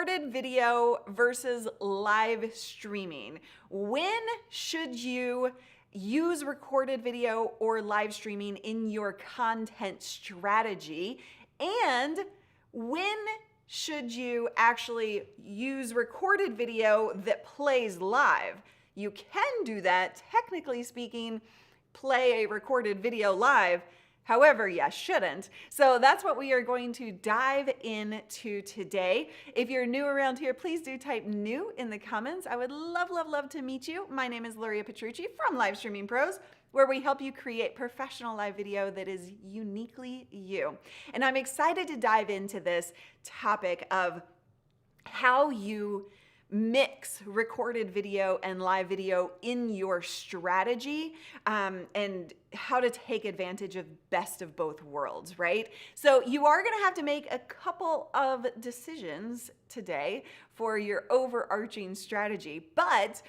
Recorded video versus live streaming. When should you use recorded video or live streaming in your content strategy? And when should you actually use recorded video that plays live? You can do that, technically speaking, play a recorded video live. However, you shouldn't. So that's what we are going to dive into today. If you're new around here, please do type new in the comments. I would love to meet you. My name is Luria Petrucci from Live Streaming Pros, where we help you create professional live video that is uniquely you. And I'm excited to dive into this topic of how you mix recorded video and live video in your strategy, and how to take advantage of best of both worlds, right? So you are going to have to make a couple of decisions today for your overarching strategy. But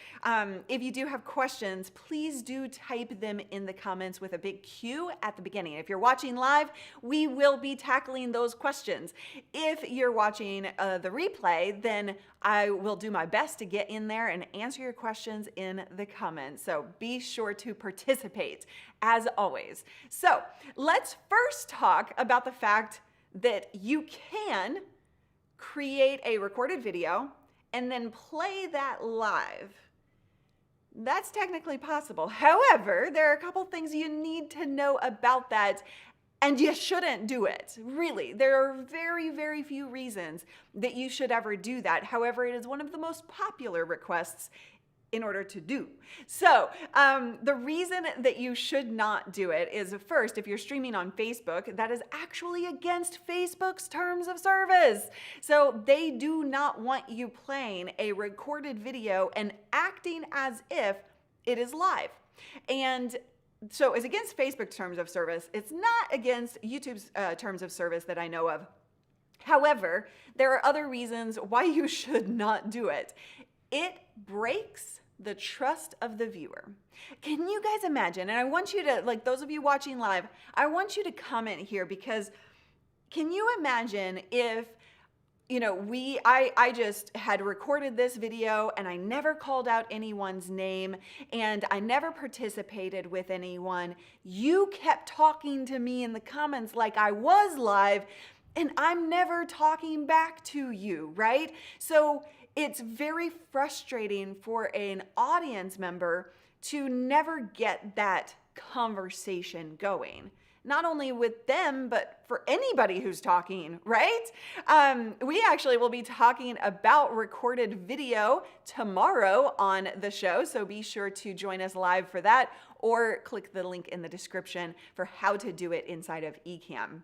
if you do have questions, please do type them in the comments with a big Q at the beginning. If you're watching live, we will be tackling those questions. If you're watching the replay, then I will do my best to get in there and answer your questions in the comments. So be sure to participate as always. So let's first talk about the fact that you can create a recorded video and then play that live. That's technically possible. However, there are a couple things you need to know about that, and you shouldn't do it. Really, there are very few reasons that you should ever do that. However, it is one of the most popular requests in order to do. So the reason that you should not do it is, first, if you're streaming on Facebook, that is actually against Facebook's terms of service. So they do not want you playing a recorded video and acting as if it is live. And so it's against Facebook's terms of service. It's not against YouTube's terms of service that I know of. However, there are other reasons why you should not do it. It breaks the trust of the viewer. Can you guys imagine? And I want you to, like those of you watching live, I want you to comment here, because can you imagine if, you know, I just had recorded this video and I never called out anyone's name and I never participated with anyone. You kept talking to me in the comments like I was live, and I'm never talking back to you, right? So it's very frustrating for an audience member to never get that conversation going. Not only with them, but for anybody who's talking, right? We actually will be talking about recorded video tomorrow on the show, so be sure to join us live for that, or click the link in the description for how to do it inside of Ecamm.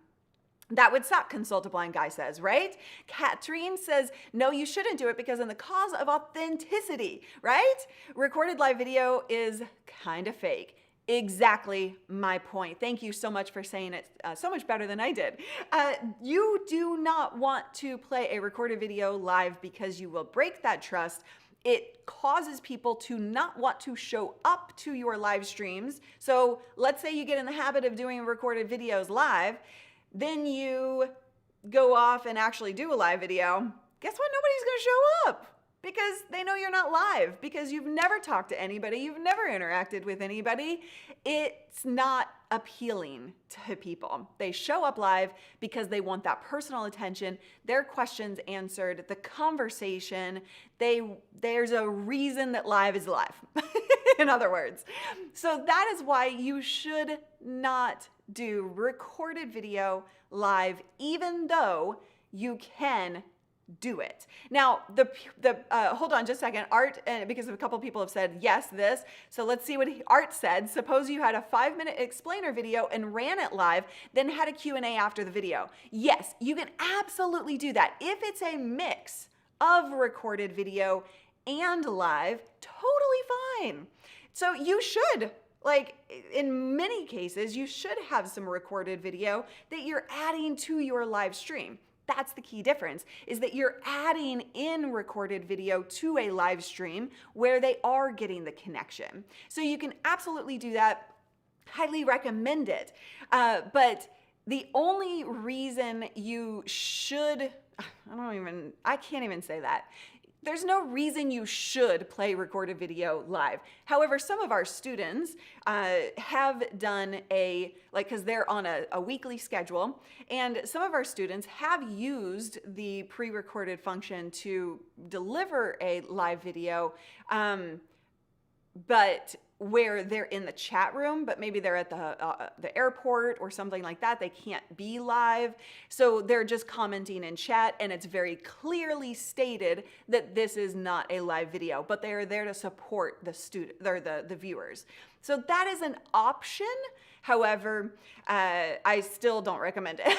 That would suck, Consult a Blind Guy says, right? Katrine says, no, you shouldn't do it because in the cause of authenticity, right? Recorded live video is kind of fake. Exactly my point. Thank you so much for saying it so much better than I did. You do not want to play a recorded video live because you will break that trust. It causes people to not want to show up to your live streams. So let's say you get in the habit of doing recorded videos live, then you go off and actually do a live video. Guess what? Nobody's going to show up because they know you're not live, because you've never talked to anybody, you've never interacted with anybody. It's not appealing to people. They show up live because they want that personal attention, their questions answered, the conversation. There's a reason that live is live, in other words. So that is why you should not do recorded video live, even though you can do it. Now, hold on just a second, Art, because a couple people have said yes, this. So let's see what Art said. Suppose you had a 5-minute explainer video and ran it live, then had a Q&A after the video. Yes, you can absolutely do that. If it's a mix of recorded video and live, totally fine. So you should, like in many cases, you should have some recorded video that you're adding to your live stream. That's the key difference, is that you're adding in recorded video to a live stream where they are getting the connection. So you can absolutely do that. Highly recommend it. But the only reason you should I can't even say that. There's no reason you should play recorded video live. However, some of our students have done because they're on a weekly schedule, and some of our students have used the pre-recorded function to deliver a live video, but where they're in the chat room, but maybe they're at the airport or something like that. They can't be live. So they're just commenting in chat, and it's very clearly stated that this is not a live video, but they are there to support the student or the viewers. So that is an option. However, I still don't recommend it.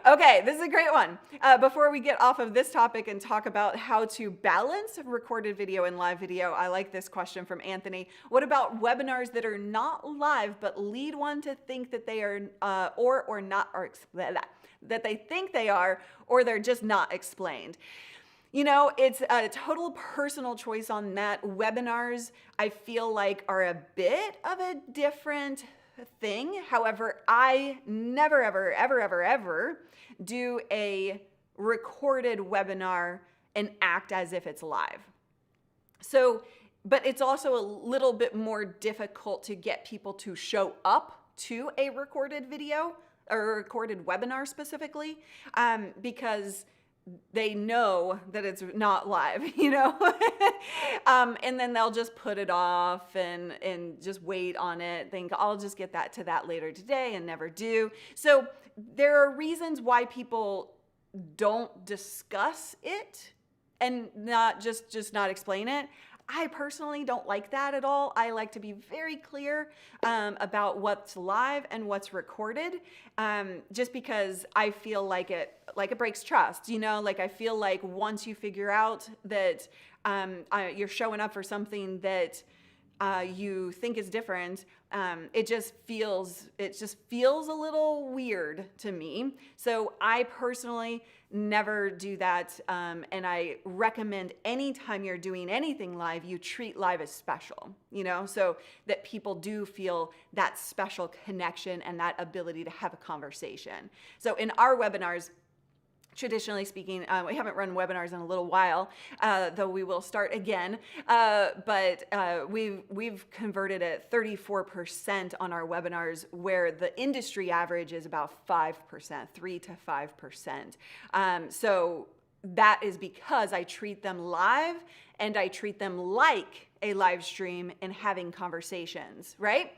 Okay, this is a great one. Before we get off of this topic and talk about how to balance recorded video and live video, I like this question from Anthony. What about webinars that are not live but lead one to think that they are that they think they are, or they're just not explained? You know, it's a total personal choice on that. Webinars, I feel like, are a bit of a different thing. However, I never, ever, ever, ever, ever do a recorded webinar and act as if it's live. So, but it's also a little bit more difficult to get people to show up to a recorded video or a recorded webinar specifically, because they know that it's not live, you know, and then they'll just put it off and just wait on it, think I'll just get to that later today, and never do. So there are reasons why people don't discuss it and not just not explain it. I personally don't like that at all. I like to be very clear about what's live and what's recorded, just because I feel like it breaks trust. You know, like I feel like once you figure out that you're showing up for something that you think is different, it just feels a little weird to me. So I personally never do that, and I recommend anytime you're doing anything live, you treat live as special, you know, so that people do feel that special connection and that ability to have a conversation. So in our webinars, traditionally speaking, we haven't run webinars in a little while, though we will start again. But we've converted at 34% on our webinars, where the industry average is about 5%, 3 to 5%. So that is because I treat them live and I treat them like a live stream and having conversations, right?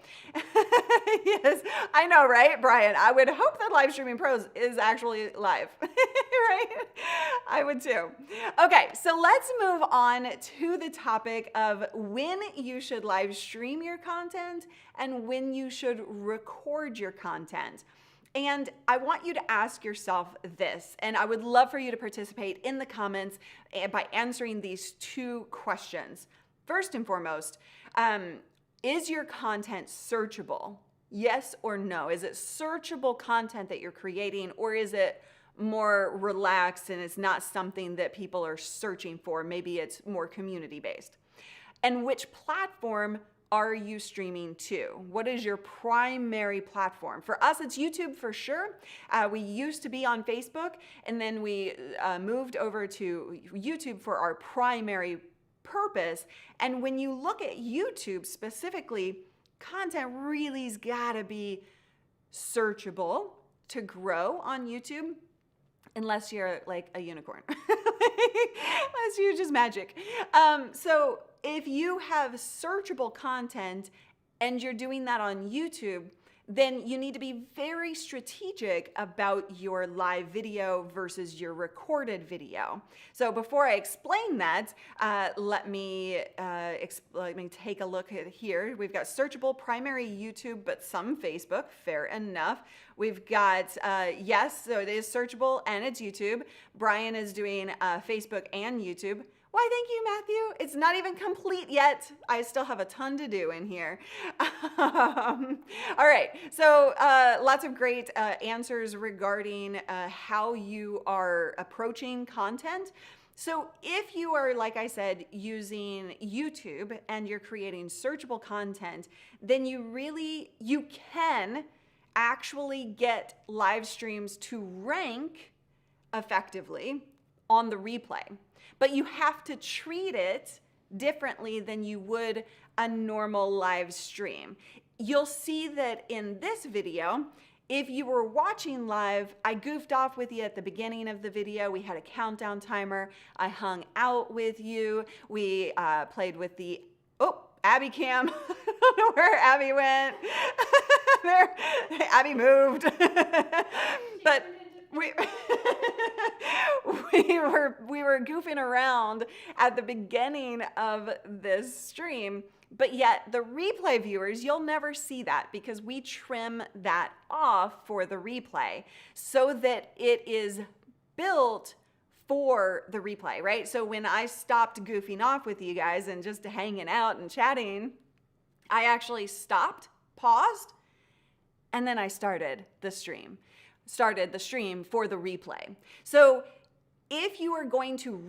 Yes, I know, right, Brian? I would hope that Live Streaming Pros is actually live, right? I would too. Okay, so let's move on to the topic of when you should live stream your content and when you should record your content. And I want you to ask yourself this, and I would love for you to participate in the comments by answering these two questions. First and foremost, is your content searchable? Yes or no? Is it searchable content that you're creating, or is it more relaxed and it's not something that people are searching for? Maybe it's more community-based. And which platform are you streaming to? What is your primary platform? For us, it's YouTube for sure. We used to be on Facebook, and then we moved over to YouTube for our primary purpose. And when you look at YouTube specifically, content really's gotta be searchable to grow on YouTube, unless you're like a unicorn, unless you're just magic. So if you have searchable content and you're doing that on YouTube, then you need to be very strategic about your live video versus your recorded video. So before I explain that, let me take a look at here. We've got searchable, primary YouTube, but some Facebook, fair enough. We've got, yes, so it is searchable and it's YouTube. Brian is doing Facebook and YouTube. Why, thank you, Matthew. It's not even complete yet. I still have a ton to do in here. All right, so lots of great answers regarding how you are approaching content. So if you are, like I said, using YouTube and you're creating searchable content, then you can actually get live streams to rank effectively on the replay. But you have to treat it differently than you would a normal live stream. You'll see that in this video, if you were watching live, I goofed off with you at the beginning of the video. We had a countdown timer. I hung out with you. We played with the, Abby cam. I don't know where Abby went. Abby moved. But we were goofing around at the beginning of this stream, but yet the replay viewers, you'll never see that because we trim that off for the replay so that it is built for the replay, right? So when I stopped goofing off with you guys and just hanging out and chatting, I actually stopped, paused, and then I started the stream for the replay. So if you are going to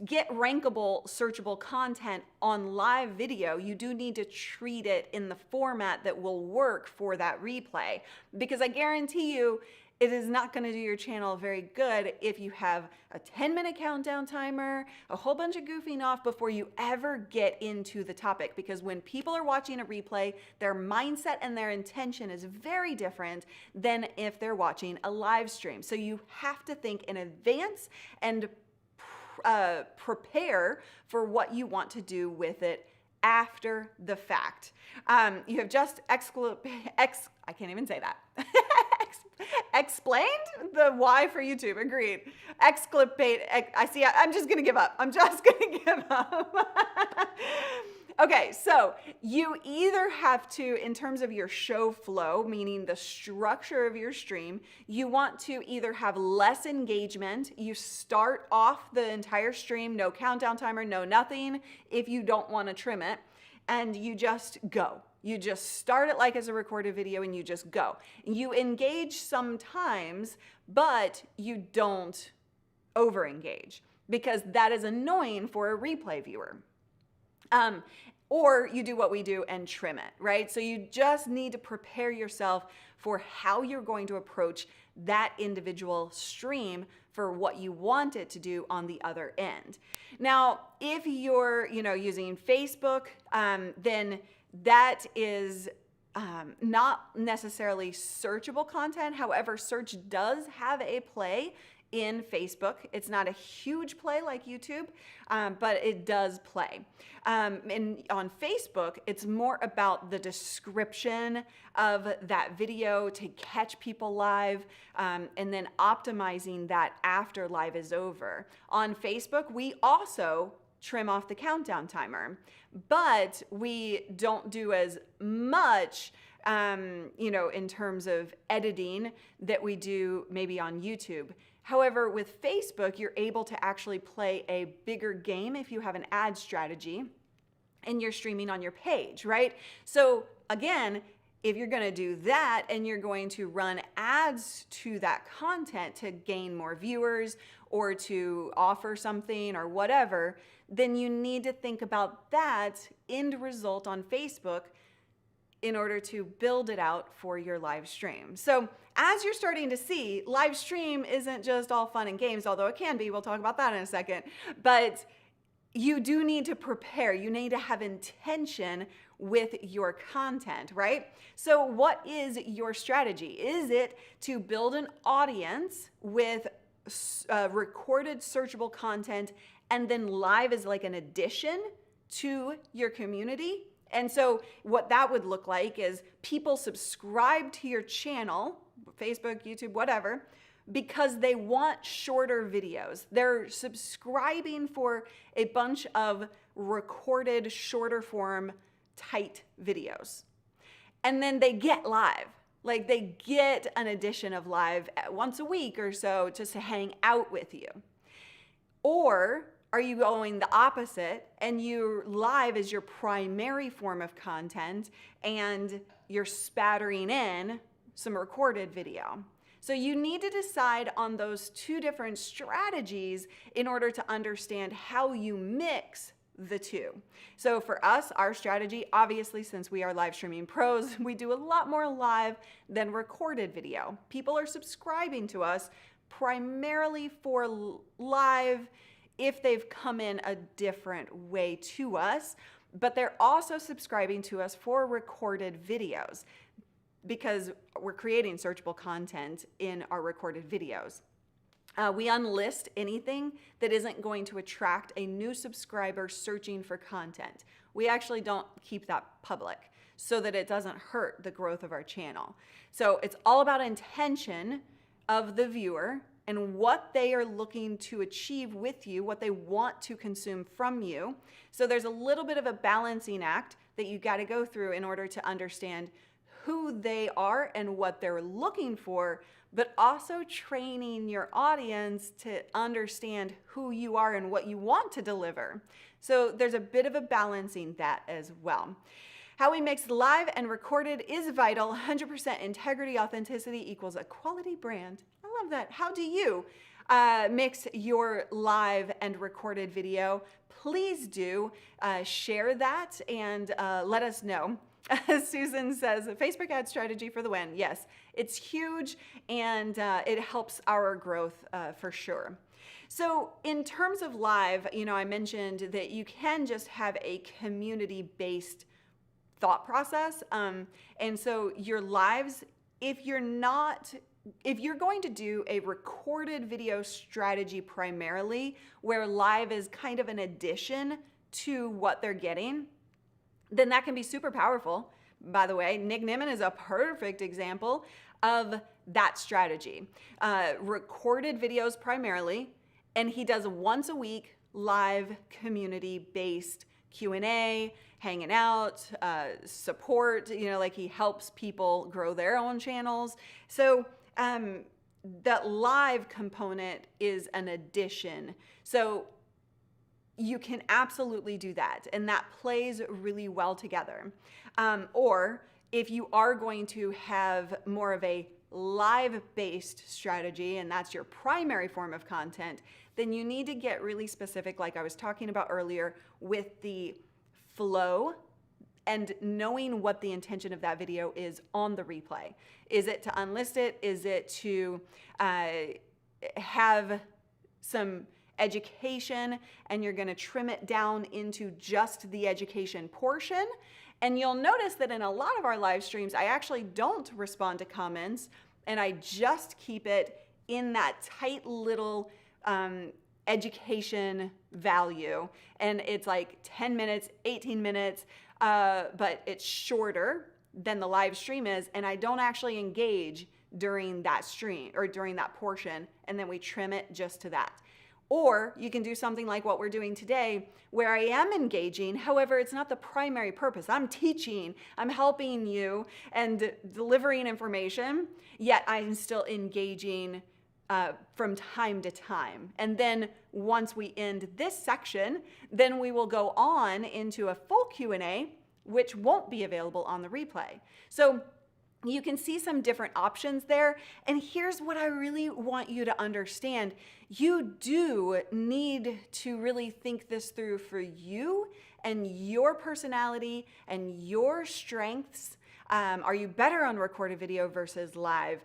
get rankable, searchable content on live video, you do need to treat it in the format that will work for that replay. Because I guarantee you, it is not going to do your channel very good if you have a 10-minute countdown timer, a whole bunch of goofing off before you ever get into the topic. Because when people are watching a replay, their mindset and their intention is very different than if they're watching a live stream. So you have to think in advance and prepare for what you want to do with it after the fact. You have just I can't even say that. Explained the why for YouTube. Agreed. Exclipate. I'm just going to give up. Okay, so you either have to, in terms of your show flow, meaning the structure of your stream, you want to either have less engagement. You start off the entire stream, no countdown timer, no nothing, if you don't want to trim it, and you just go. You just start it like as a recorded video and you just go. You engage sometimes, but you don't over-engage because that is annoying for a replay viewer. Or you do what we do and trim it, right? So you just need to prepare yourself for how you're going to approach that individual stream for what you want it to do on the other end. Now, if you're, using Facebook, then that is not necessarily searchable content. However, search does have a play in Facebook. It's not a huge play like YouTube, but it does play. And on Facebook, it's more about the description of that video to catch people live, and then optimizing that after live is over. On Facebook, we also trim off the countdown timer, but we don't do as much in terms of editing that we do maybe on YouTube. However, with Facebook, you're able to actually play a bigger game if you have an ad strategy and you're streaming on your page, right? So again, if you're going to do that and you're going to run ads to that content to gain more viewers or to offer something or whatever, then you need to think about that end result on Facebook in order to build it out for your live stream. So as you're starting to see, live stream isn't just all fun and games, although it can be. We'll talk about that in a second. But you do need to prepare. You need to have intention with your content, right? So what is your strategy? Is it to build an audience with recorded searchable content and then live is like an addition to your community? And so what that would look like is people subscribe to your channel, Facebook, YouTube, whatever, because they want shorter videos. They're subscribing for a bunch of recorded, shorter form, tight videos. And then they get live. Like they get an edition of live once a week or so just to hang out with you. Or are you going the opposite and your live is your primary form of content and you're spattering in some recorded video? So you need to decide on those two different strategies in order to understand how you mix the two. So for us, our strategy, obviously, since we are live streaming pros, we do a lot more live than recorded video. People are subscribing to us primarily for live if they've come in a different way to us, but they're also subscribing to us for recorded videos because we're creating searchable content in our recorded videos. We unlist anything that isn't going to attract a new subscriber searching for content. We actually don't keep that public so that it doesn't hurt the growth of our channel. So it's all about intention of the viewer and what they are looking to achieve with you, what they want to consume from you. So there's a little bit of a balancing act that you got to go through in order to understand who they are and what they're looking for, but also training your audience to understand who you are and what you want to deliver. So there's a bit of a balancing that as well. How we mix live and recorded is vital. 100% integrity, authenticity equals a quality brand. I love that. How do you mix your live and recorded video? Please do share that and let us know. Susan says, Facebook ad strategy for the win. Yes, it's huge and it helps our growth for sure. So in terms of live, I mentioned that you can just have a community-based thought process. And so your lives, if you're going to do a recorded video strategy primarily, where live is kind of an addition to what they're getting, then that can be super powerful. By the way, Nick Nimmin is a perfect example of that strategy. Recorded videos primarily, and he does once a week live community-based Q&A, hanging out, support, like he helps people grow their own channels. So that live component is an addition. So you can absolutely do that, and that plays really well together. Or if you are going to have more of a live-based strategy, and that's your primary form of content, then you need to get really specific, like I was talking about earlier, with the flow and knowing what the intention of that video is on the replay. Is it to unlist it? Is it to have some education and you're going to trim it down into just the education portion? And you'll notice that in a lot of our live streams, I actually don't respond to comments and I just keep it in that tight little education value. And it's like 10 minutes, 18 minutes, but it's shorter than the live stream is. And I don't actually engage during that stream or during that portion. And then we trim it just to that. Or you can do something like what we're doing today, where I am engaging. However, it's not the primary purpose. I'm teaching, I'm helping you and delivering information, yet I'm still engaging from time to time. And then once we end this section, then we will go on into a full Q&A, which won't be available on the replay. So you can see some different options there. And here's what I really want you to understand. You do need to really think this through for you and your personality and your strengths. Are you better on recorded video versus live?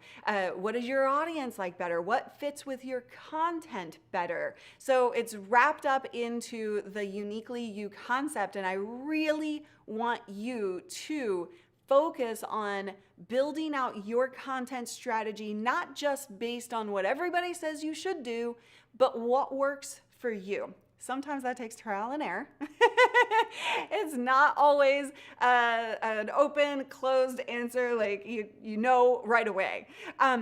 What is your audience like better? What fits with your content better? So it's wrapped up into the uniquely you concept. And I really want you to focus on building out your content strategy, not just based on what everybody says you should do, but what works for you. Sometimes that takes trial and error. It's not always an open, closed answer like you know right away.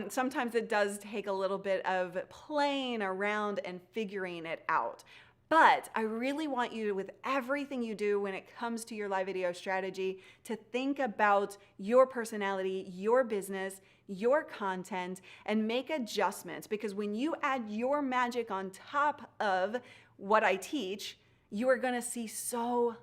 Sometimes it does take a little bit of playing around and figuring it out. But I really want you, with everything you do when it comes to your live video strategy, to think about your personality, your business, your content, and make adjustments. Because when you add your magic on top of what I teach, you are going to see so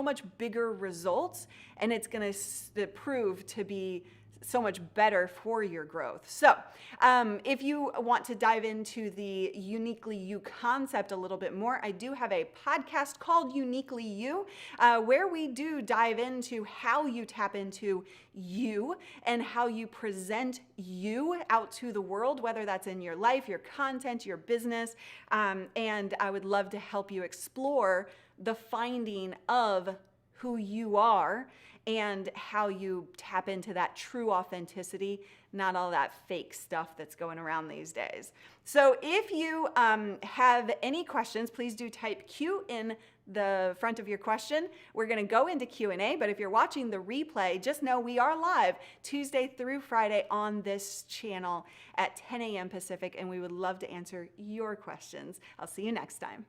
much bigger results, and it's going to prove to be so much better for your growth. So if you want to dive into the Uniquely You concept a little bit more, I do have a podcast called Uniquely You, where we do dive into how you tap into you and how you present you out to the world, whether that's in your life, your content, your business. And I would love to help you explore the finding of who you are and how you tap into that true authenticity, not all that fake stuff that's going around these days. So if you have any questions, please do type Q in the front of your question. We're going to go into Q&A, but if you're watching the replay, just know we are live Tuesday through Friday on this channel at 10 a.m. Pacific, and we would love to answer your questions. I'll see you next time.